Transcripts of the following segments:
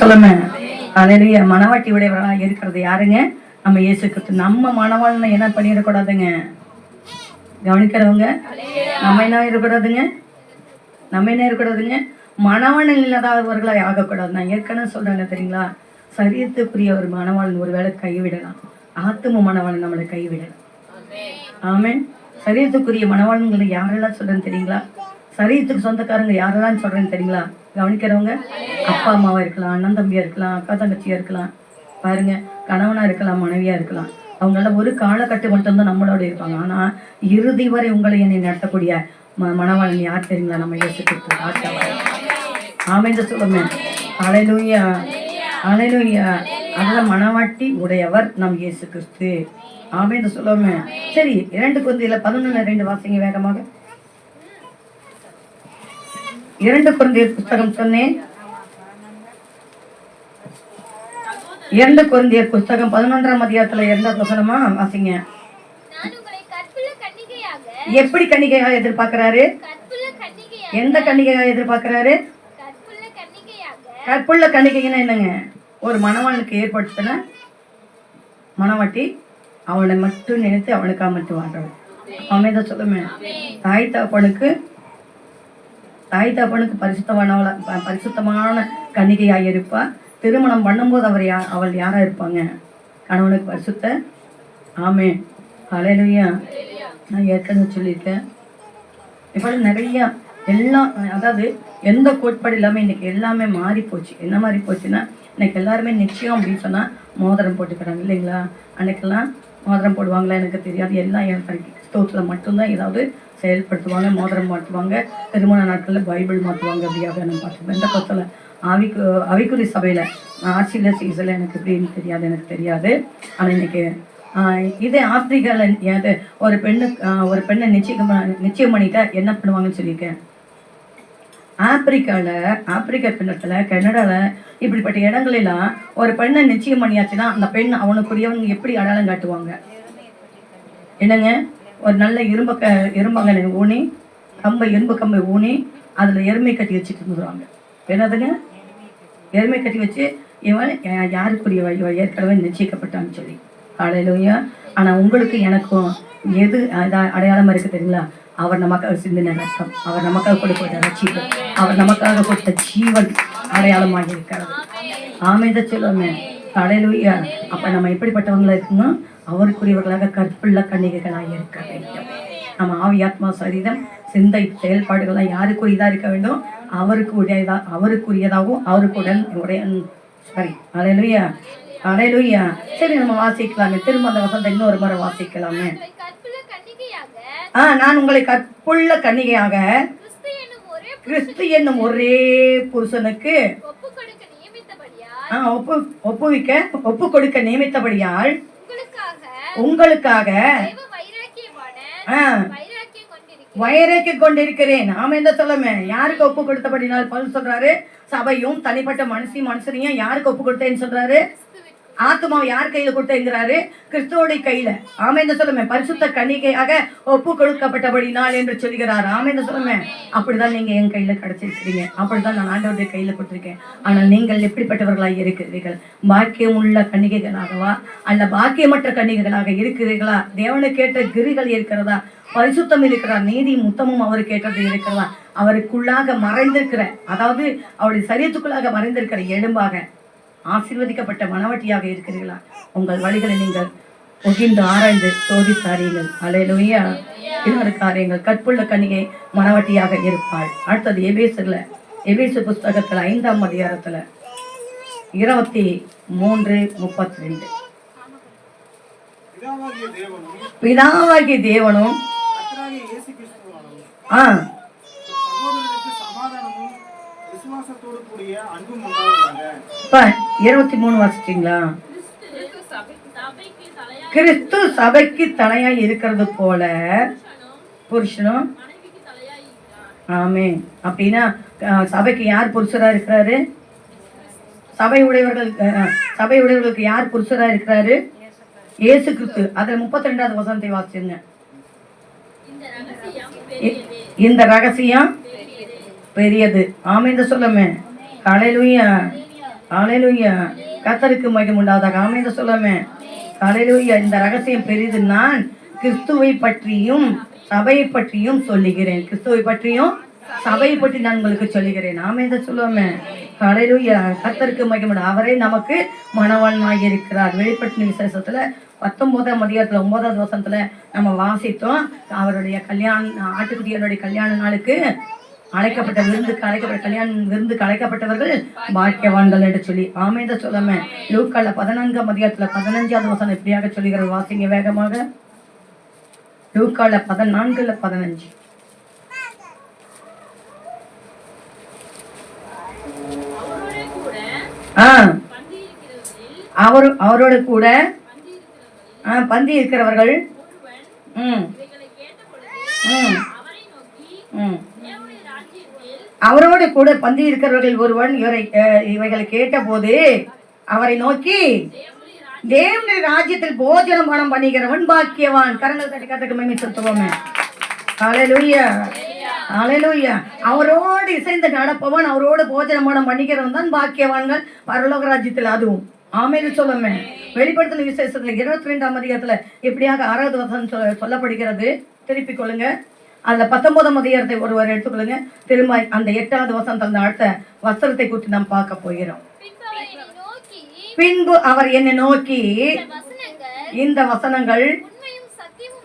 சொல்லுமே. அல்லேலூயா. மனவாட்டி உடையவர்களாக இருக்கிறது யாருங்க? நம்ம இயேசு கிறிஸ்து. நம்ம மனவாளனை என்ன பண்ணிடக்கூடாதுங்க? கவனிக்கிறவங்க நம்ம என்ன இருக்கக்கூடாதுங்க? நம்ம என்ன இருக்கக்கூடாதுங்க? மனவாளன் இல்லாதவர்களாக ஆகக்கூடாது. நான் ஏற்கனவே சொல்றேன் தெரியுங்களா? சரீரத்துக்குரிய ஒரு மனவாளன் ஒருவேளை கைவிடலாம், ஆத்தும மனவாளன் நம்மளை கைவிடலாம். ஆமென். சரீரத்துக்குரிய மனவாளன்களை யாரெல்லாம் சொல்றேன்னு தெரியுங்களா? சரீரத்துக்கு சொந்தக்காரங்க யாரெல்லாம் சொல்றேன்னு தெரியுங்களா? கவனிக்கிறவங்க அப்பா அம்மாவா இருக்கலாம், அண்ணன் தம்பியா இருக்கலாம், அக்கா தங்கச்சியா இருக்கலாம், பாருங்க கணவனா இருக்கலாம், மனைவியா இருக்கலாம். அவங்களால ஒரு காலகட்டு மட்டும்தான் நம்மளோட இருப்பாங்க. ஆனா இறுதி வரை உங்களை என்னை நடத்தக்கூடிய மனவாளன் யார் தெரியுங்களா? நம்ம இயேசு கிறிஸ்து. ஆமென் சொல்லுமே. அல்லேலூயா, அல்லேலூயா. அதுதான் மனவாட்டி உடையவர் நம் இயேசு கிறிஸ்து. ஆமென் சொல்லுமே. சரி, 2 கொரிந்தியர் 11:2 வாசிங்க வேகமாக. 2 கொரிந்தியர் புத்தகம் சொன்னேன். 2 கொரிந்தியர் புத்தகம் 11ஆம் அதிகாரத்துல 2 வசனமா வாசிங்க. எப்படி கன்னிகையாக எதிர்பார்க்கிறாரு? எந்த கன்னிகையாக எதிர்பார்க்கிறாரு? கற்புள்ள கன்னிகைன்னா என்னங்க? ஒரு மணவாளனுக்கு ஏற்படுத்தின மணவாட்டி அவளை மட்டும் நினைத்து அவளுக்காக மட்டும் வாழ்றவள். அமைத சொல்லுமே. தாய் தகப்பனுக்கு பரிசுத்தமான கன்னிகையாக இருப்பா. திருமணம் பண்ணும்போது அவள் யாரா இருப்பாங்க? கணவனுக்கு பரிசுத்த. ஆமென். அல்லேலூயா. நான் ஏற்கனவே சொல்லியிருக்கேன். இப்போ நிறைய எல்லாம், அதாவது எந்த கோட்பாடு இல்லாமல் இன்னைக்கு எல்லாமே மாறி போச்சு. என்ன மாறி போச்சுன்னா, இன்னைக்கு எல்லாருமே நிச்சயம் அப்படின்னு சொன்னால் மோதிரம் போட்டுக்கிறாங்க இல்லைங்களா? அன்னைக்கெல்லாம் மோதிரம் போடுவாங்களா எனக்கு தெரியாது. எல்லாம் என் கிறிஸ்தவத்தில் மட்டும்தான் ஏதாவது செயல்படுத்துவாங்க, மோதிரம் மாற்றுவாங்க, திருமண நாட்களில் பைபிள் மாற்றுவாங்க. அப்படியாக நான் பார்த்துப்பேன். இந்த பக்கத்தில் அவிக்குறி சபையில் ஆட்சியில் சீசனில் எனக்கு எப்படின்னு தெரியாது, எனக்கு தெரியாது. ஆனால் இன்னைக்கு இதே ஆப்பிரிக்காவில் ஒரு பெண்ணை நிச்சயம் பண்ணிட்டா என்ன பண்ணுவாங்கன்னு சொல்லியிருக்கேன். ஆப்பிரிக்கா பின்னத்தில், கனடாவில் இப்படிப்பட்ட இடங்களெல்லாம் ஒரு பெண்ணை நிச்சயம் பண்ணியாச்சுன்னா அந்த பெண் அவனுக்குரியவங்க எப்படி அடையாளம் காட்டுவாங்க? என்னங்க? ஒரு நல்ல இரும்பங்கனை ஊனி இரும்பு கம்பை ஊனி அதில் எருமை கட்டி வச்சுட்டு இருந்துருவாங்க. என்னதுங்க? எருமை கட்டி வச்சு இவன் யாருக்குரிய ஏற்கனவே நிச்சயிக்கப்பட்டான்னு சொல்லி. அல்லேலூயா. ஆனால் உங்களுக்கு எனக்கும் எது அடையாளமாக இருக்குது தெரியுங்களா? அவர் நமக்காக சிந்தின ரத்தம், அவர் நமக்காக கொடுத்த ரட்சிப்பு, அவர் நமக்காக கொடுத்த ஜீவன் அடையாளமாக இருக்கிறது. ஆமென் சொல்லுமே. அல்லேலூயா. அப்போ நம்ம எப்படிப்பட்டவங்களா இருக்கணும்? அவருக்குரியவர்களாக கற்புள்ள கன்னிகைகளாக இருக்க வேண்டும். நம்ம ஆவி ஆத்மா சரீரம் சிந்தை செயல்பாடுகள்லாம் யாருக்குரியதாக இருக்க வேண்டும்? அவருக்குரியதாகவும் அவருக்குடன் சாரி. அல்லேலூயா, அல்லேலூயா. சரி, நம்ம வாசிக்கலாமே. திரும்ப அந்த வசனத்தை இன்னொரு முறை வாசிக்கலாமே. நான் உங்களை கற்புள்ள கன்னிகையாக கிறிஸ்து என்னும் ஒரே புருஷனுக்கு ஒப்பு கொடுக்க நியமித்தபடியால் உங்களுக்காக வைராக்கிய கொண்டிருக்கிறேன். ஆமென் சொல்லுமே. யாருக்கு ஒப்பு கொடுத்தபடினால் பவுல் சொல்றாரு? சபையும் தனிப்பட்ட மனுஷனையும் யாருக்கு ஒப்பு கொடுத்தேன்னு சொல்றாரு? ஆத்மாவை யார் கையில கொடுத்தேங்கிறாரு? கிறிஸ்துவோடைய கையில. ஆமென் சொல்லுமே. பரிசுத்த கன்னிகையாக ஒப்பு கொடுக்கப்பட்டபடினால் என்று சொல்கிறார். ஆமென் சொல்லுமே. அப்படிதான் நீங்க என் கையில கிடைச்சிருக்கிறீங்க. அப்படிதான் நான் ஆண்டவருடைய கையில கொடுத்திருக்கேன். ஆனால் நீங்கள் எப்படிப்பட்டவர்களாக இருக்கிறீர்கள்? பாக்கியம் உள்ள கன்னிகைகளாகவா அல்ல பாக்கியமற்ற கன்னிகைகளாக இருக்கிறீர்களா? தேவனுக்கு ஏற்ற கிரிகள் இருக்கிறதா? பரிசுத்தம் இருக்கிறார், நீதி முத்தமும் அவருக்கு ஏற்றது இருக்கிறதா? அவருக்குள்ளாக மறைந்திருக்கிற, அதாவது அவருடைய சரீரத்துக்குள்ளாக மறைந்திருக்கிற எலும்பாக ஆசீர்வதிக்கப்பட்ட மனவட்டியாக இருக்கிறீர்களா? உங்கள் வழிகளை நீங்கள் ஒகிந்து ஆராய்ந்து சோதித்தாரீங்கள். அல்லேலூயா. இன்னொரு காரியங்கள், கற்புள்ள கன்னிகை மனவட்டியாக இருப்பாள். அடுத்தது எபேசு புஸ்தகத்துல 5ஆம் அதிகாரத்துல 23:32 பிதாவாகிய தேவனும் 23 வாசிச்சீங்களா? கிறிஸ்து சபைக்கு தலையா இருக்கிறது போல புருஷனும். ஆமென். அப்படின்னா சபைக்கு யார் புருஷரா இருக்கிறாரு? சபை உடையவர்களுக்கு யார் புருஷரா இருக்கிறாரு? இயேசு கிறிஸ்து. அதுல 32வது வசனத்தை வாசிச்சுங்க. இந்த ரகசியம் பெரியது. ஆமென் சொல்லுமே. அல்லேலூயா. ஹல்லேலூயா. கர்த்தருக்கு மகிமை உண்டாவதாக. ஆமென் சொல்லாமே. ஹல்லேலூயா. இந்த ரகசியம் பெரிது. நான் கிறிஸ்துவை பற்றியும் சபையை பற்றியும் சொல்லுகிறேன். கிறிஸ்துவை பற்றியும் சபையை பற்றி நான் உங்களுக்கு சொல்லுகிறேன். ஆமென் சொல்லுவோமே. ஹல்லேலூயா. கர்த்தருக்கு மகிமை. அவரே நமக்கு மணவாளனாய் இருக்கிறார். வெளிப்படுத்தின விசேஷத்துல 19ஆம் அதிகாரத்துல 9வது வசனத்துல நம்ம வாசித்தோம். அவருடைய ஆட்டுக்குட்டியனுடைய கல்யாண நாளுக்கு அழைக்கப்பட்ட விருந்துக்கு அழைக்கப்பட்டவர்கள் பாக்கியவான்கள் என்று சொல்லி ஆமென் சொல்லாம. லூக்கால 14ஆம் அதிகாரத்துல 15வது வசனம் இப்படியாக சொல்லுகிறது. வாசிங்க வேகமாக. லூக்கால 14:15. அவரோட கூட பந்தி இருக்கிறவர்கள் அவரோடு கூட பந்தி இருக்கிறவர்கள் ஒருவன் இவைகளை கேட்ட போது அவரை நோக்கி, தேவனுடைய ராஜ்யத்தில் போஜனம் பானம் பண்ணுகிறவன் பாக்கியவான். கரங்கள் தட்டி கர்த்தருக்கு மகிமை செலுத்துவோமே. ஹல்லேலூயா. ஹல்லேலூயா. அவரோடு இசைந்து நடப்பவன், அவரோடு போஜனம் பானம் பண்ணிக்கிறவன் தான் பாக்கியவான்கள் பரலோக ராஜ்யத்தில். அதுவும் ஆமென் சொல்லுமே. வெளிப்படுத்தின விசேஷத்துல 22ஆம் அதிகாரத்துல எப்படியாக 6வது வசனம் சொல்லப்படுகிறது. திருப்பிக் கொள்ளுங்க. அதுல 19ஆம் அதிகாரத்தை ஒருவர் எடுத்துக்கொள்ளுங்க. திரும்ப அந்த 8வது வசனத்துல அந்த அடுத்த வஸ்திரத்தை குறித்து நாம் பார்க்க போகிறோம். பின்பு அவர் என்னை நோக்கி, இந்த வசனங்கள்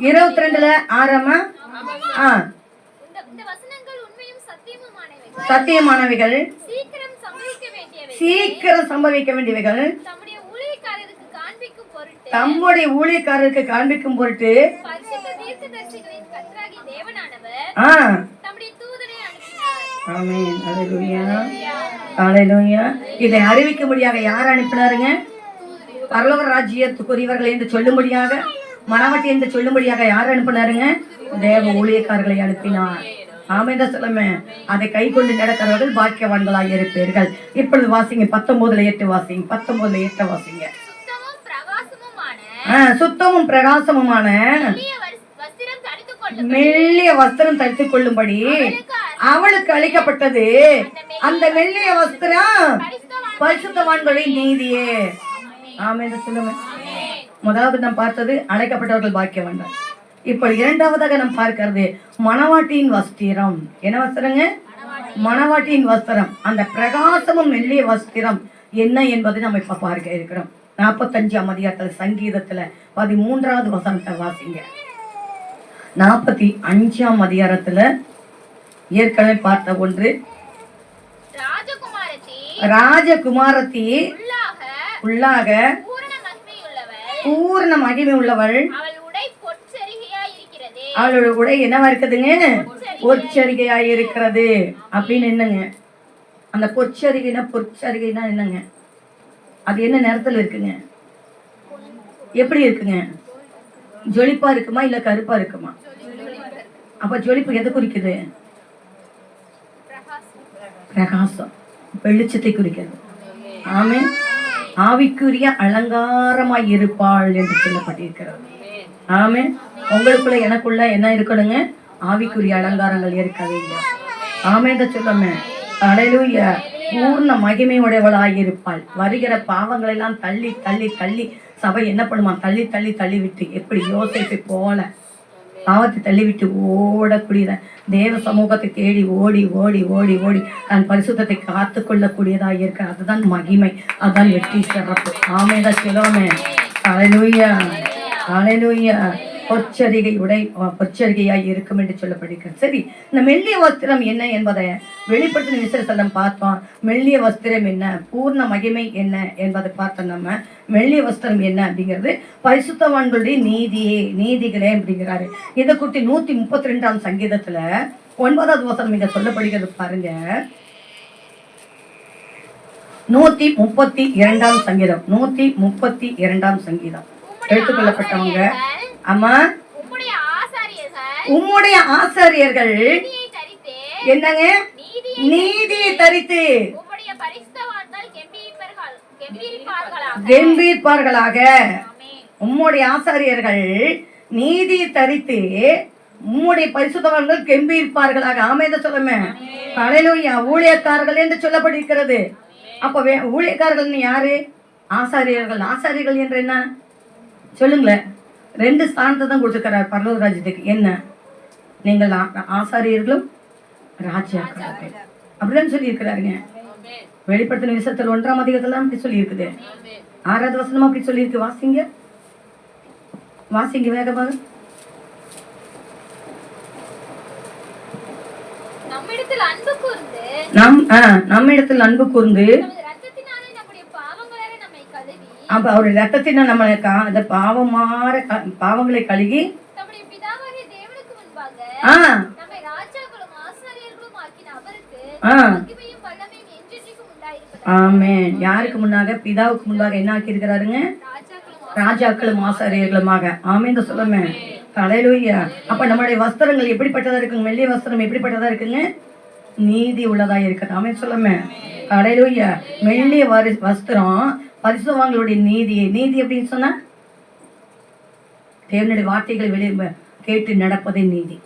22ல ஆரம்ப சத்தியமானவைகள், சீக்கிரம் சம்பவிக்க வேண்டியவைகள், தம்முடைய ஊழியக்காரருக்கு காண்பிக்கும் பொருட்டு இதை அறிவிக்கும்படியாக யார் அனுப்பினாருங்க? பரலோக ராஜ்யத்துக்குரியவர்கள் என்று சொல்லும்படியாக, மணவாட்டி என்று சொல்லும்படியாக யார் அனுப்பினாருங்க? தேவ ஊழியக்காரர்களை அனுப்பினார். ஆமென் சொல்லுமே. அதை கை கொண்டு நடக்கிறவர்கள் பாக்கியவான்களாக இருப்பீர்கள். இப்பொழுது வாசிங்க. 19:8 வாசிங்க. 19:8 வாசிங்க. சுத்தமும் பிரகாசமுமான மெல்லிய வஸ்திரம் தரித்துக் கொள்ளும்படி அவளுக்கு அளிக்கப்பட்டது. அந்த மெல்லிய வஸ்திரம் பரிசுத்தவான்களின் நீதியே. ஆமென் சொல்லுங்க. முதலாவது நாம் பார்த்தது அழைக்கப்பட்டவர்கள் பாக்கியவான்கள். இப்ப இரண்டாவதாக நாம் பார்க்கிறது மணவாட்டியின் வஸ்திரம். என்ன வஸ்திரங்க? மணவாட்டியின் வஸ்திரம். அந்த பிரகாசமும் மெல்லிய வஸ்திரம் என்ன என்பதை நம்ம இப்ப பார்க்க இருக்கிறோம். 45ஆம் அதிகாரத்துல சங்கீதத்துல 13வது வசனத்தை வாசிங்க. 45ஆம் அதிகாரத்துல ஏற்கனவே பார்த்த ஒன்று, ராஜகுமாரத்தி உள்ளாக பூர்ண மகிமை உள்ளவள், அவளோட உடை என்னவா இருக்குதுங்க? பொற்சரிகையாய் இருக்கிறது. அப்படின்னு என்னங்க? அந்த பொற்சரிகைனா என்னங்க? அது என்ன நேரத்துல இருக்குங்க? எப்படி இருக்குங்க? ஜொலிப்பா இருக்குமா இல்ல கருப்பா இருக்குமா? அப்ப ஜொலிப்பு எதை குறிக்குது? பிரகாசம், வெளிச்சத்தை குறிக்கிறது. ஆமென். ஆவிக்குரிய அலங்காரமாய் இருப்பாள் என்று சொல்லப்பட்டிருக்கிறது. ஆமென். உங்களுக்குள்ள எனக்குள்ள என்ன இருக்கணுங்க? ஆவிக்குரிய அலங்காரங்கள் இருக்க வேண்டும். ஆமென் சொல்லுமே. ஹல்லேலூயா. பூர்ண மகிமை உடையவளாய் இருப்பாள். வருகிற பாவங்களை எல்லாம் தள்ளி தள்ளி தள்ளி சபை என்ன பண்ணுமா? தள்ளி தள்ளி தள்ளி விட்டு, எப்படி யோசேப்பை போல பாவத்தை தள்ளிவிட்டு ஓடக்கூடியத தேவ சமூகத்தை தேடி ஓடி ஓடி ஓடி ஓடி தன் பரிசுத்தத்தை காத்து கொள்ளக்கூடியதாக இருக்க, அதுதான் மகிமை, அதுதான் வெற்றி சிறப்பு. ஆமென் சொல்லுவோமே. ஹல்லேலூயா. ஹல்லேலூயா. பொற்சரிகையாய் இருக்கும் என்று சொல்லப்படுகிறது. சரி, இந்த மெல்லிய வஸ்திரம் என்ன என்பதை வெளிப்படுத்தின விசேஷம் பார்த்தோம். மெல்லிய வஸ்திரம் என்ன, பூர்ண மகிமை என்ன என்பதை பார்த்தோம். நம்ம மெல்லிய வஸ்திரம் என்ன அப்படிங்கிறது பரிசுத்தவான்களுடைய நீதிகளே அப்படிங்கிறாரு. இதை குறித்து 132ஆம் சங்கீதத்துல 9வது வசனம் இங்க சொல்லப்படுகிறது. பாருங்க. 132ஆம் சங்கீதம். 132ஆம் சங்கீதம் எடுத்துக்கொள்ளப்பட்டவங்க. அம்மா, உம்முடைய ஆசாரியர்கள் என்னங்க? நீதியை தரித்து கெம்பீர்ப்பார்களாக. உம்முடைய ஆசாரியர்கள் நீதி தரித்து உம்முடைய பரிசுத்தவான்கள் கெம்பீர்ப்பார்களாக. ஆமென் சொல்லுமே. ஹல்லேலூயா. ஊழியக்காரர்கள் என்று சொல்லப்பட்டிருக்கிறது. அப்ப ஊழியக்காரர்கள் யாரு? ஆசாரியர்கள். ஆசாரியர்கள் என்று என்ன சொல்லுங்களேன். 2 ஸ்தானத்தை தான் கொடுத்துருக்கிறார் பரலோக ராஜ்யத்துக்கு. என்ன? நீங்கள் ஆசாரியர்களும் ராஜாக்கள் அப்படிதான் சொல்லி இருக்கிறாருங்க. வெளிப்படுத்தின விசத்தில் 1ஆம் அதிகாரத்துல அப்படி சொல்லி இருக்குது. 6வது வசனமா அப்படி சொல்லி இருக்கு. வாசிங்க வேகமாக. நம்மிடத்தில் அன்பு கூர்ந்து அப்ப அவருடைய ரத்தத்தினால் நம்ம பாவங்களை கழுகி ஆமென். யாருக்கு முன்னாக? பிதாவுக்கு முன்பாக என்ன ஆக்கி இருக்கிறாருங்க? ராஜாக்களும் ஆசாரியர்களுமாக. ஆமென் சொல்லுமே. ஹல்லேலூயா. அப்ப நம்மளுடைய வஸ்திரங்கள் எப்படிப்பட்டதா இருக்குங்க? மெல்லிய வஸ்திரம் எப்படிப்பட்டதா இருக்குங்க? நீதி உள்ளதா இருக்குது. ஆமென் சொல்லுமே. ஹல்லேலூயா. மெல்லிய வஸ்திரம் பரிசுத்தவான்களுடைய நீதி அப்படின்னு சொன்னா தேவனுடைய வார்த்தைகளை வெளியே கேட்டு நடப்பதே நீதி.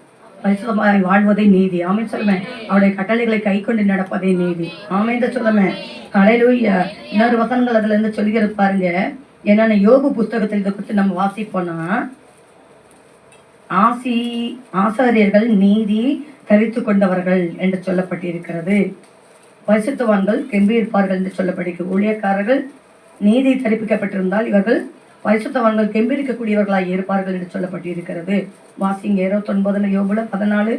பரிசுத்தமாய் வாழ்வதே நீதி. ஆமென் சொல்லுவேன். அவருடைய கட்டளைகளை கை கொண்டு நடப்பதே நீதி. ஆமென் சொல்லுவேன். ஹல்லேலூயா. இன்னொரு வசனங்கள் அதுல இருந்து சொல்லிக்கிறது பாருங்க. என்னன்னா யோபு புஸ்தகத்தில் இதை குறித்து நம்ம வாசிப்போம்னா, ஆசாரியர்கள் நீதி தரித்து கொண்டவர்கள் என்று சொல்லப்பட்டிருக்கிறது. பரிசுத்தவான்கள் கெம்பீரிப்பார்கள் என்று சொல்லப்படுகிறது. ஊழியக்காரர்கள் நீதி தரிப்பிக்கப்பட்டிருந்தால் இவர்கள் பரிசுத்தவான்கள் கெம்பீரிக்கக்கூடியவர்களாக இருப்பார்கள் என்று சொல்லப்பட்டிருக்கிறது. வாசிங்க 29 யோபுல 14.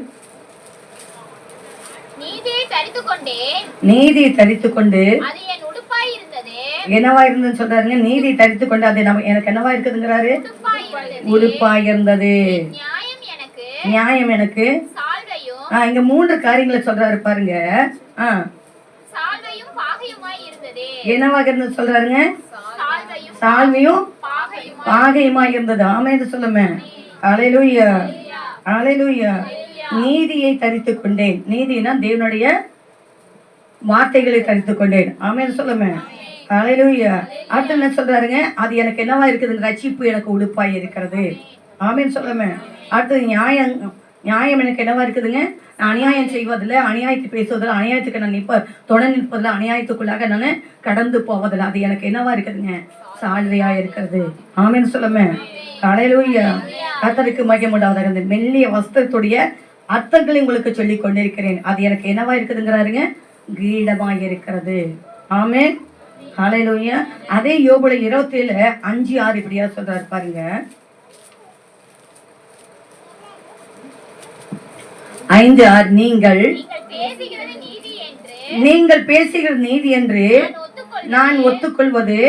நீதி தரித்து கொண்டு என்னவா இருந்ததுன்னு சொல்றாருங்க. நீதி தரித்து கொண்டு அது எனக்கு என்னவா இருக்குதுங்கிறாரு? உடுப்பாய் இருந்தது. நியாயம் எனக்கு. இங்க 3 காரியங்களை சொல்றாரு பாருங்க. என்னவாக இருந்தது சொல்றாருங்க? சால்வையும் பாகையுமாய் இருந்தது. ஆமென் சொல்லுமே. ஹல்லேலூயா. ஹல்லேலூயா. நீதியை தரித்து கொண்டேன். நீதினா தேவனுடைய வார்த்தைகளை தரித்து கொண்டேன். ஆமென் சொல்லுமே. ஹல்லேலூயா. அடுத்து என்ன சொல்றாருங்க? அது எனக்கு என்னவா இருக்குதுங்க? ரட்சிப்பு எனக்கு உடுப்பாய் இருக்கிறது. ஆமென் சொல்லுமே. அடுத்தது நியாயம் எனக்கு என்னவா இருக்குதுங்க? நான் அநியாயம் செய்வதில்லை, அநியாயத்தை பேசுவதில்லை, அநியாயத்துக்கு நான் தொடர் நிற்பதில்லை, அநியாயத்துக்குள்ளாக நான் கடந்து போவதில்லை. அது எனக்கு என்னவா இருக்குதுங்க? சால்வையா இருக்கிறது. ஆமென் சொல்லுமே. ஹல்லேலூயா. கர்த்தருக்கு மகிமை உண்டாவதாக. இந்த மெல்லிய வஸ்திரத்துடைய அர்த்தங்களை உங்களுக்கு சொல்லி கொண்டிருக்கிறேன். அது எனக்கு என்னவா இருக்குதுங்கிறாருங்க? கிரீடமாய் இருக்கிறது. ஆமென். ஹல்லேலூயா. அதே யோபுல 27:5-6 இப்படியா சொல்றாரு பாருங்க. 5:6 நீங்கள் பேசுகிற நீதி என்று நான் ஒத்துக்கொள்வது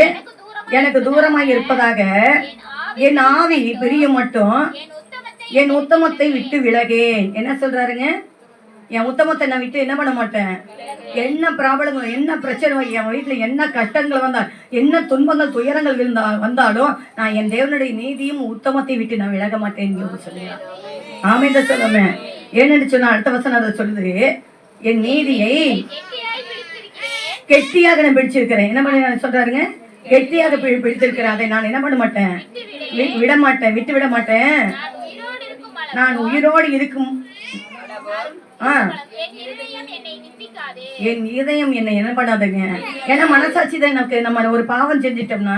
எனக்கு தூரமாய் இருப்பதாக என் ஆவி பிரிய மட்டும் என் உத்தமத்தை விட்டு விலகேன். என்ன சொல்றாருங்க? என் உத்தமத்தை நான் விட்டு என்ன பண்ண மாட்டேன். என்ன ப்ராப்ளங்கள், என்ன பிரச்சனை, என் வீட்டுல என்ன கஷ்டங்கள் வந்தால், என்ன துன்பங்கள் துயரங்கள் வந்தாலும் நான் என் தேவனுடைய நீதியும் உத்தமத்தை விட்டு நான் விலக மாட்டேன்னு சொல்லுவேன். ஆமென் சொல்லுமே. ஏன்னு சொன்னா அடுத்த வசனம் அதை சொல்லுது. என் நீதியை கெட்டியாக நான் பிடிச்சிருக்கிறேன். என்ன பண்ண சொல்றாருங்க? கெட்டியாக பிடித்திருக்கிறேன். அதை நான் என்ன பண்ண மாட்டேன், விட்டு விட மாட்டேன். நான் உயிரோடு இருக்கும். என் இதயம் என்னை என்ன பண்ணாதுங்க. ஏன்னா மனசாட்சி தான் எனக்கு. நம்ம ஒரு பாவம் செஞ்சிட்டோம்னா,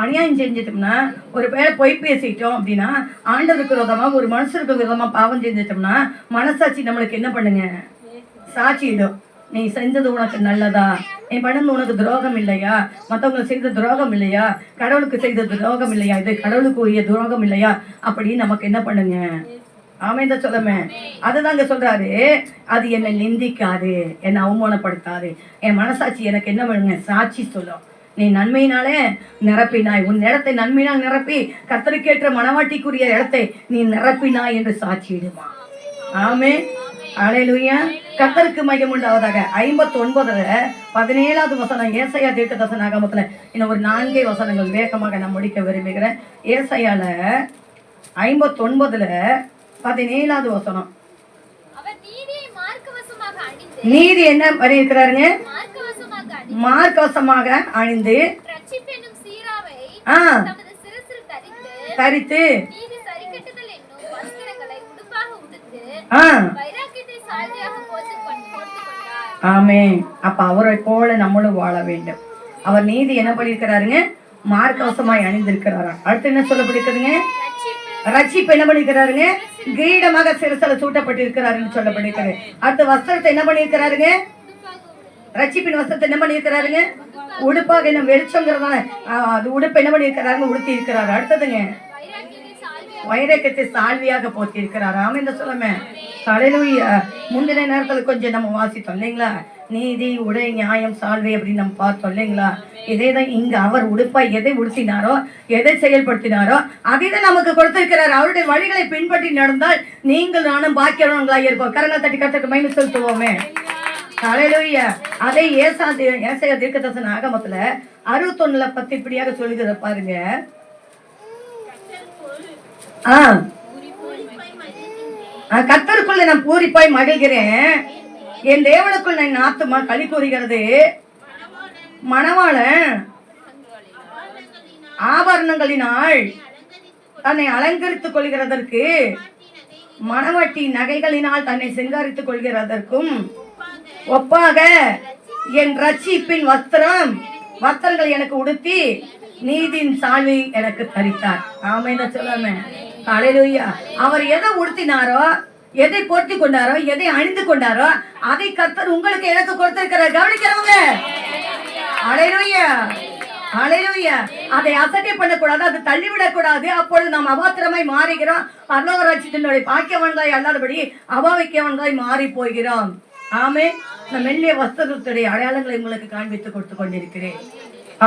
அநியாயம் செஞ்சிட்டோம்னா, ஒரு பேரை பொய் பேசிட்டோம் அப்படின்னா, ஆண்டவருக்கு விதமா ஒரு மனுஷருக்கு விதமா பாவம் செஞ்சிட்டோம்னா மனசாட்சி நம்மளுக்கு என்ன பண்ணுங்க? சாட்சியிடும். நீ செஞ்சது உனக்கு நல்லதா? நீ பண்ணது உனக்கு துரோகம் இல்லையா? மற்றவங்களுக்கு செய்த துரோகம் இல்லையா? கடவுளுக்கு செய்த துரோகம் இல்லையா? இது கடவுளுக்கு உரிய துரோகம் இல்லையா? அப்படின்னு நமக்கு என்ன பண்ணுங்க? ஆமென் சொல்லுமே. அதுதாங்க சொல்றாரு. அது என்னை நிந்திக்காது, என்னை அவமானப்படுத்தாது. என் மனசாட்சி எனக்கு என்ன பண்ணுங்க? சாட்சி சொல்லும். நீ நன்மையினாலே நிரப்பினாய், உன் இடத்தை நன்மையினால் நிரப்பி கர்த்தருக்கேற்ற மனவாட்டிக்குரிய இடத்தை நீ நிரப்பினாய் என்று சாட்சியிடுமா. ஆமென். ஹல்லேலூயா. கர்த்தருக்கு மகிமை உண்டாவதாக. 59:17 வசனம் ஏசாயா தீர்க்கதரிசன ஆகமத்துல இன்னும் ஒரு 4 வசனங்கள் வேகமாக நான் முடிக்க விரும்புகிறேன். ஏசாயால 59:17 வசனம். நீதி என்ன பண்ணியிருக்கிறாருங்க? மார்க்கவசமாக அணிந்து தரித்து ஆமென். அப்ப அவரை போல நம்மளும் வாழ வேண்டும். அவர் நீதி என்ன பண்ணியிருக்கிறாருங்க? மார்க்கவசமாய் அணிந்திருக்கிறாரா. அடுத்து என்ன சொல்லப்பட்டிருக்குதுங்க? ரட்சிப்பு என்ன பண்ணிருக்கிறாருங்க? கிரீடமாக சிரசில சூட்டப்பட்டிருக்கிறாருன்னு சொல்லப்பட்டிருக்கிறது. அடுத்த வஸ்திரத்தை என்ன பண்ணியிருக்கிறாருங்க? ரட்சிப்பின் வஸ்திரத்தை என்ன பண்ணியிருக்கிறாருங்க? உடுப்பாக என்ன வெளிச்சங்கிறதான அது உடுப்பு என்ன பண்ணியிருக்கிறாருங்க? உடுத்தி இருக்கிறாரு. அடுத்ததுங்க வைரக்கத்தை சால்வியாக போட்டி இருக்கிறார். ஆமென் சொல்லுமே. ஹல்லேலூயா. முந்தின நேரத்துல கொஞ்சம் நம்ம வாசித்தோம் இல்லைங்களா? நீதி, உடை, நியாயம், சால்வை அப்படின்னு நம்ம பார்த்தோம் இல்லைங்களா? இதேதான் இங்க அவர் உடுப்பாய் எதை உடுத்தினாரோ, எதை செயல்படுத்தினாரோ அதை தான் நமக்கு கொடுத்திருக்கிறார். அவருடைய வழிகளை பின்பற்றி நடந்தால் நீங்கள் நானும் பாக்கியவான்களாக இருப்போம். கரங்கள் தட்டி கர்த்தருக்கு மகிமை செலுத்துவோமே. ஹல்லேலூயா. அதை ஏசாயா தீர்க்கதரிசன ஆகமத்துல 61 10 இப்படியாக சொல்லுகிறத பாருங்க. கர்த்தருக்குள்ள நான் பூரிப்பாய் மகிழ்கிறேன், என் தேவனுக்குள் நான் ஆத்துமா களி கூறுகிறது. மணவாளன் ஆபரணங்களினால் தன்னை அலங்கரித்துக் கொள்கிறதற்கு, மணவாட்டி நகைகளினால் தன்னை சிங்காரித்துக் கொள்கிறதற்கும் ஒப்பாக என் ரட்சிப்பின் வஸ்திரங்கள் எனக்கு உடுத்தி நீதியின் சால்வை எனக்கு தரித்தார். ஆமென் சொல்லாம. ஹல்லேலூயா. அவர் எதை உடுத்தினாரோ, எதை போர்த்தி கொண்டாரோ, எதை அணிந்து கொண்டாரோ அதை கர்த்தர் உங்களுக்கு எனக்கு கொடுத்திருக்கிறார். கவனிக்கிறவங்க. ஹல்லேலூயா. ஹல்லேலூயா. அதை அசட்டை பண்ணக்கூடாது, அதை தள்ளிவிடக்கூடாது. அப்பொழுது நாம் அபாத்திரமாய் மாறுகிறோம். பரலோக ராஜ்யத்தினுடைய பாக்கியவான்களாய் அல்லாதபடி அபாவிக்கியவான்களாய் மாறி போகிறோம். ஆமென். நான் மெல்லிய வஸ்திரத்துடைய அடையாளங்களை உங்களுக்கு காண்பித்து கொடுத்து கொண்டிருக்கிறேன்.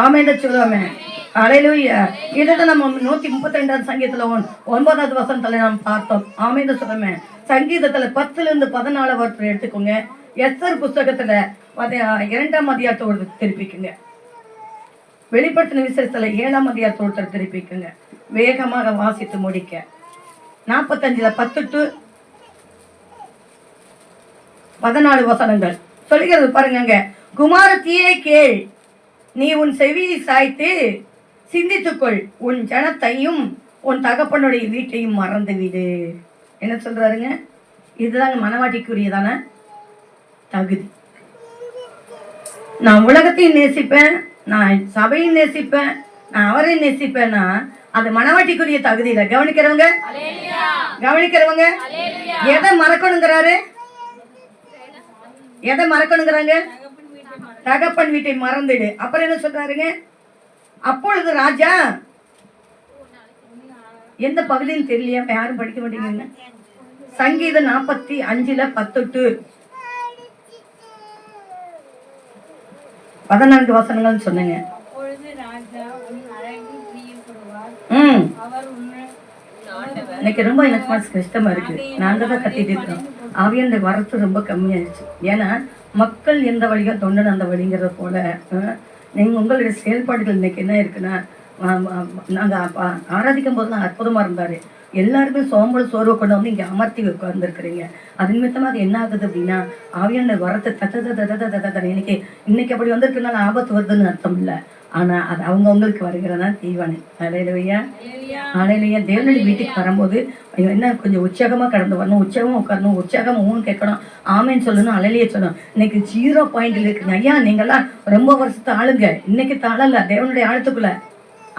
ஆமென் சொல்லுவாமே. ஹல்லேலூயா. இதைதான் நம்ம 132 சங்கீதத்துல 9வது வசனத்துல நாம் பார்த்தோம். ஆமென் சொல்லுமே. சங்கீதத்துல 10 14 வரை எடுத்துக்கோங்க. எஸ்தர் புஸ்தகத்துல 2ஆம் அதிகாரத்தோடு திருப்பிக்குங்க. வெளிப்படுத்தின விசேஷத்துல 7ஆம் அதிகாரத்தோடு திருப்பிக்குங்க. வேகமாக வாசித்து முடிக்க 45 10 to 14 வசனங்கள் சொல்லுகிறது பாருங்க. குமாரத்தியே கேள், நீ உன் செவியை சாய்த்து சிந்தித்துக்கொள், உன் ஜனத்தையும் உன் தகப்பனுடைய வீட்டையும் மறந்துவிடு. என்ன சொல்றாருங்க? இதுதாங்க மனவாட்டிக்குரியதான தகுதி. நான் உலகத்தையும் நேசிப்பேன், நான் சபையும் நேசிப்பேன், நான் அவரையும் நேசிப்பேன்னா அது மனவாட்டிக்குரிய தகுதி இல்லை. கவனிக்கிறவங்க. எதை மறக்கணுங்கிறாரு? எதை மறக்கணுங்கிறாங்க? தகப்பன் வீட்டை மறந்துடு. அப்புறம் என்ன சொல்றாருங்க? அப்பொழுது ராஜா எந்த பகுதியும் தெரியலையா? யாரும் படிக்க மாட்டேங்க. சங்கீதம் 45 10 to 14 வசனங்கள் சொன்னீங்க. எனக்கு ரொம்ப கஷ்டமா இருக்கு. நாங்க தான் கத்திட்டு இருக்கோம். ஆவியானவர் வரத்து ரொம்ப கம்மியாயிடுச்சு. ஏன்னா மக்கள் எந்த வழியோ தொண்டன் அந்த வழிங்கிறத போல நீங்கள் உங்களுடைய செயல்பாடுகள் இன்னைக்கு என்ன இருக்குன்னா, நாங்கள் ஆராதிக்கும் போதுலாம் அற்புதமாக இருந்தார். எல்லாருமே சோர்வை கொண்டு வந்து இங்கே அமர்த்தி உட்கார்ந்துருக்குறீங்க. அது நிமித்தமாக அது என்ன ஆகுது அப்படின்னா, ஆவியானவர் வரத்தை தத்த இன்னைக்கு அப்படி வந்திருக்குனால ஆபத்து வருதுன்னு அர்த்தம் இல்லை. ஆனா அது அவங்களுக்கு வருகிறதா தீவானை. ஹல்லேலூயா. ஹல்லேலூயா. தேவனுடைய வீட்டுக்கு வரும்போது என்ன கொஞ்சம் உற்சாகமா கடந்து வரணும், உற்சாகமா உட்காரணும், உற்சாகமா ஊன்னு கேட்கணும், ஆமேன்னு சொல்லணும், ஹல்லேலூயா சொல்லணும். இன்னைக்கு 0 பாயிண்ட்ல இருக்குங்க. ஐயா நீங்கெல்லாம் ரொம்ப வருஷத்து ஆளுங்க, இன்னைக்கு தாளல்ல தேவனுடைய ஆழத்துக்குள்ள.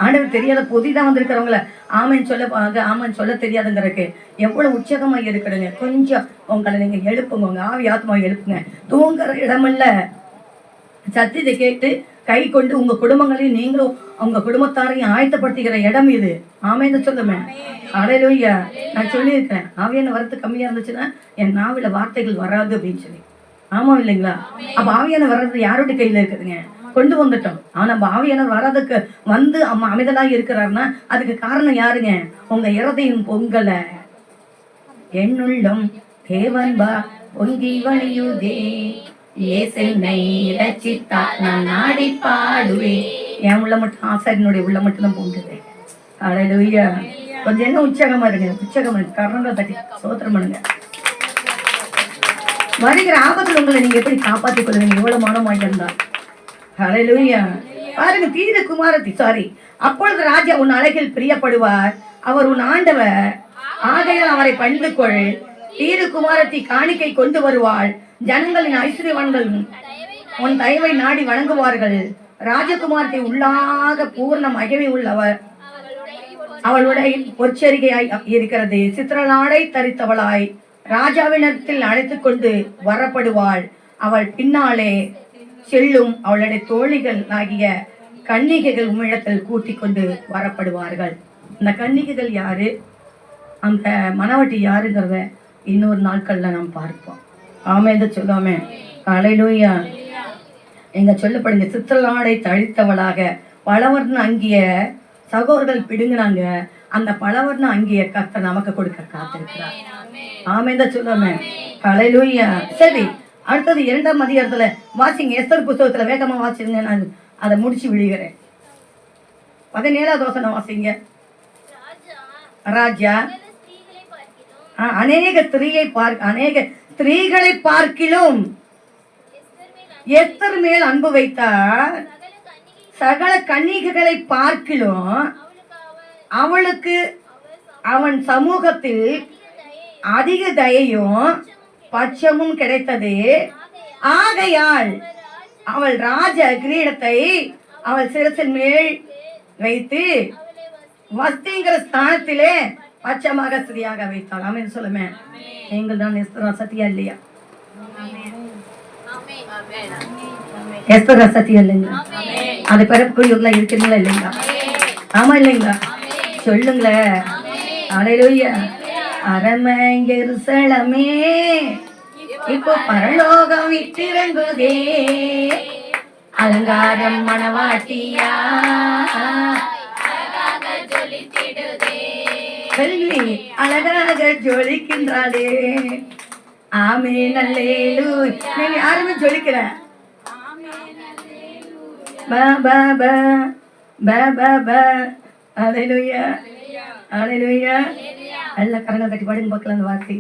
ஆண்டவர் தெரியாத புதிதான் வந்திருக்கிறவங்கள ஆமேன்னு சொல்ல தெரியாதுங்கிறதுக்கு எவ்வளவு உற்சாகமா இருக்கிறீங்க. கொஞ்சம் உங்களை நீங்க எழுப்புங்க, உங்க ஆவி ஆத்மாவை எழுப்புங்க. தூங்குற இடமில்ல, சத்தியத்தை கேட்டு கை கொண்டு உங்க குடும்பங்களையும் நீங்களும் உங்க குடும்பத்தாரையும் ஆயத்தப்படுத்திக்கிற இடம் இது. ஆமேன்னு சொல்லுமே. ஹல்லேலூயா. நான் சொல்லியிருக்கேன், ஆவியான வரத்து கம்மியா இருந்துச்சுன்னா என் நாவில வார்த்தைகள் வராது அப்படின்னு சொல்லி. ஆமா இல்லைங்களா? அப்ப ஆவியான வர்றது யாருடைய கையில இருக்குதுங்க? கொண்டு வந்துட்டோம். ஆனா ஆவியான வர்றதுக்கு வந்து அமைதலாக இருக்கிறாருன்னா அதுக்கு காரணம் யாருங்க? உங்க இருதயம் பொங்கல. என்னுள்ளம் தேவன்பா பொங்கி வழியுதே, ஏசென்னை ரட்சித்தா நான் நாடி பாடுவேன். என் உள்ள மட்டும் ஆசாரியனுடைய உள்ள மட்டும் தான் பொங்குது. ஹல்லேலூயா. கொஞ்சம் என்ன உற்சாகமா இருங்க, உற்சாகமா இருக்கு. கரங்களை தட்டி சோத்திரம் பண்ணுங்க. வருகிற ஆபத்துல உங்களை நீங்க எப்படி காப்பாற்றிக் கொள்வீங்க? எவ்வளவு மனமாய் இருந்தா. ஹல்லேலூயா. பாருங்க, தீர குமாரத்தி அப்பொழுது ராஜா உன் அழகில் பிரியப்படுவார், அவர் உன் ஆண்டவர், ஆகையால் அவரை பணிந்து கொள். தீரு குமாரத்தி காணிக்கை கொண்டு வருவாள், ஜனங்களின் ஐஸ்வர்யவான்கள் உன் தயவை நாடி வணங்குவார்கள். ராஜகுமார்த்தி உள்ளாக பூர்ண மகிமை உள்ளவர், அவளுடைய பொற்சரிகையாய் இருக்கிறது. சித்திரநாடை தரித்தவளாய் ராஜாவினத்தில் அழைத்து கொண்டு வரப்படுவாள். அவள் பின்னாலே செல்லும் அவளுடைய தோழிகள் ஆகிய கன்னிகைகள் உம்மிடத்தில் கூட்டிக் கொண்டு வரப்படுவார்கள். இந்த கன்னிகைகள் யாரு, அந்த மணவட்டி யாருங்கிறத இன்னொரு நாட்கள்ல நாம் பார்ப்போம். ஆமென் சொல்லாமே. அல்லேலூயா. எங்க சொல்லப்படுங்க, சித்திரநாடை தழித்தவளாக பலவர்ண அங்கிய சகோதரர்கள் பிடுங்கினாங்க. அந்த பலவர்ண அங்கிய கர்த்தர் நமக்கு கொடுக்க காத்திருக்கிறார். ஆமென் சொல்லாமே. அல்லேலூயா. சரி, அடுத்தது 2ஆம் அதிகாரத்துல வாசிங்க. எஸ்தர் புத்தகத்துல வேகமா வாசிங்க, நான் அதை முடிச்சு விழுகிறேன். 17ஆவது வசனம் வாசிங்க. ராஜா அநேக ஸ்திரீகளை பார்க்கிலும் எஸ்தர் மேல் அன்பு வைத்தார். சகல கன்னிகைகளை பார்க்கிலும் அவளுக்கு அவன் சமூகத்தில் அதிக தயையும் பட்சமும் கிடைத்தது. ஆகையால் அவள் ராஜ கிரீடத்தை அவள் சிரசின் மேல் வைத்து வஸ்திங்கிற ஸ்தானத்திலே பட்சமாக ஸ்திரியாக வைத்தாள். ஆமென் சொல்லுமே. நீங்கள் தான் எஸ்தர் சத்தியா இல்லையா? எஸ்தர் சத்தியா இல்லைங்க? அது பிறப்புக்குள்ள இருக்கிறீங்களா இல்லைங்களா? ஆமா இல்லைங்களா? சொல்லுங்களேன். அல்லேலூயா. அரமை எருசலமே இப்போ பரலோகம் விட்டிறங்குதே, அலங்காரம் மணவாட்டியா அழகாக ஜொலிக்கின்றாளே. ஆமென் அல்லேலூயா. நீங்க யாருமே ஜொலிக்கிற அல்லேலூயா. அல்லேலூயா. எல்லாம் கரங்களை தட்டி பாடுங்க பார்க்கலாம் அந்த வார்த்தை.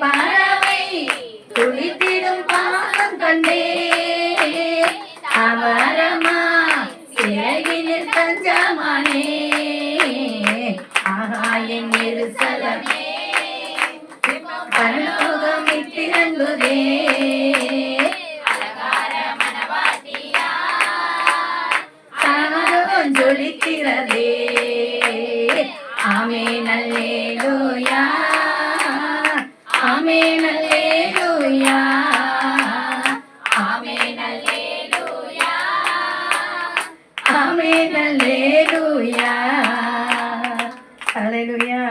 பறவை துளித்திடும் பாசம் கண்டே, அமரமா சிறகினில் தஞ்சமானே. ஆகாயின் எருசலமே பரலோகம் விட்டிறங்குதே, அலங்கார மணவாட்டியா சாரோன் ஜொலிக்கிறதே. ஆமென் அல்லேலூயா. ஆமென் அல்லேலூயா. ஆமென் அல்லேலூயா. ஆமென் அல்லேலூயா. அல்லேலூயா.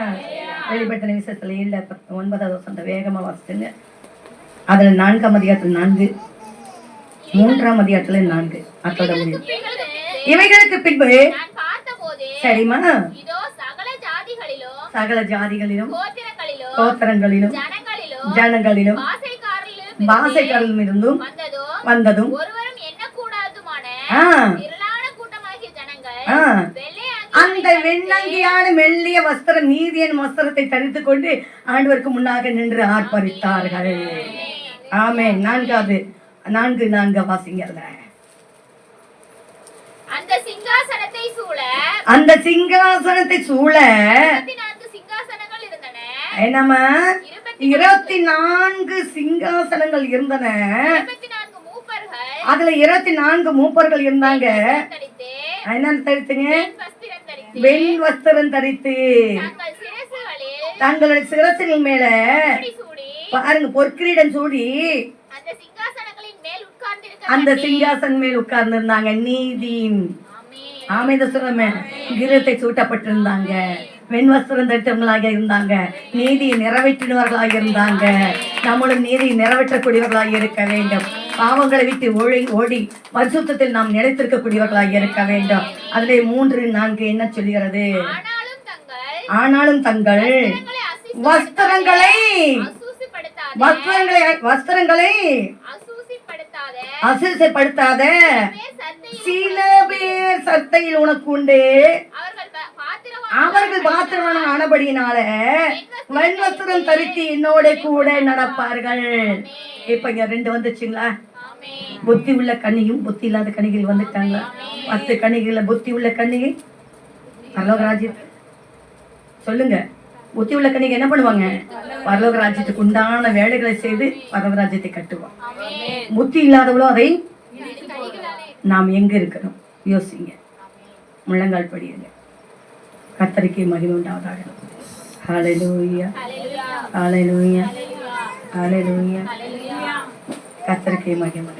வெளிப்படுத்தின விசேஷத்துல 9வது வசனம் வேகமா வாசிச்சுங்க. அதுல 4ஆம் அதிகாரத்துல 4, 3ஆம் அதிகாரத்துல 4 அத்தோட முடியும். இவைகளுக்கு பின்பு சரிமா சகல ஜாதிகளிலும் கோத்திரங்களிலும் ஜனங்களிலும் பாசைக்காரிலும் இருந்தும் வந்ததும் அந்த வெண்ணங்கியான மெல்லிய வஸ்திரம் நீதியின் வஸ்திரத்தை தரித்துக் கொண்டு ஆண்டவருக்கு முன்னாக நின்று ஆர்ப்பரித்தார்கள். ஆமென். 4 வாசிங்க. அந்த சிங்காசனத்தை சூழ நம்ம 24 சிங்காசனங்கள் இருந்தன. அதுல 24 மூப்பர்கள் இருந்தாங்க. என்னன்னு தரித்துங்க? வெண் வஸ்திரம் தரித்து தங்களுடைய சிரசின் மேல பாருங்க பொற்கிரீடம் சூடி அந்த சிங்காசன் மேல் உட்கார்ந்து இருந்தாங்க. நீதி ஆமென் சொல்லுமே. கிரீடத்தை சூட்டப்பட்டிருந்தாங்க. வெண்வஸ்திரம் தரித்தவங்களாக இருந்தாங்க, நீதியை நிறைவேற்றினவர்களாக இருந்தாங்க. நம்மளும் நீதியை நிறைவேற்றக்கூடியவர்களாக இருக்க வேண்டும். பாவங்களை விட்டு ஓடி பரிசுத்தத்தில் நாம் நிலைத்திருக்கக்கூடியவர்களாக இருக்க வேண்டும். அதிலே 3:4 என்ன சொல்கிறது? ஆனாலும் தங்கள் வஸ்திரங்களை அசுசிப்படுத்தாத சில பேர் சத்தையில் உனக்கு உண்டு, அவர்கள் பாத்திரமான ஆனபடியினால வெண்வஸ்திரம் தரித்து என்னோட கூட நடப்பார்கள். இப்ப இங்க 2 வந்துச்சுங்களா? புத்தி உள்ள கன்னியும் புத்தி இல்லாத கன்னிகள் வந்துட்டாங்களா? 10 கன்னிகள புத்தி உள்ள கன்னிகை பரலோக ராஜ்யத்துக்கு சொல்லுங்க. புத்தி உள்ள கன்னிகை என்ன பண்ணுவாங்க? பரலோக ராஜ்யத்துக்கு உண்டான வேலைகளை செய்து பரலோக ராஜ்யத்தை கட்டுவாங்க. புத்தி இல்லாதவளோ அதை நாம் எங்க இருக்கணும் யோசிங்க. முழங்கால் படியுங்க. கர்த்தருக்கு மகிமை உண்டாவதாக. ஹல்லேலூயா, ஹல்லேலூயா, ஹல்லேலூயா. கர்த்தருக்கு மகிமை.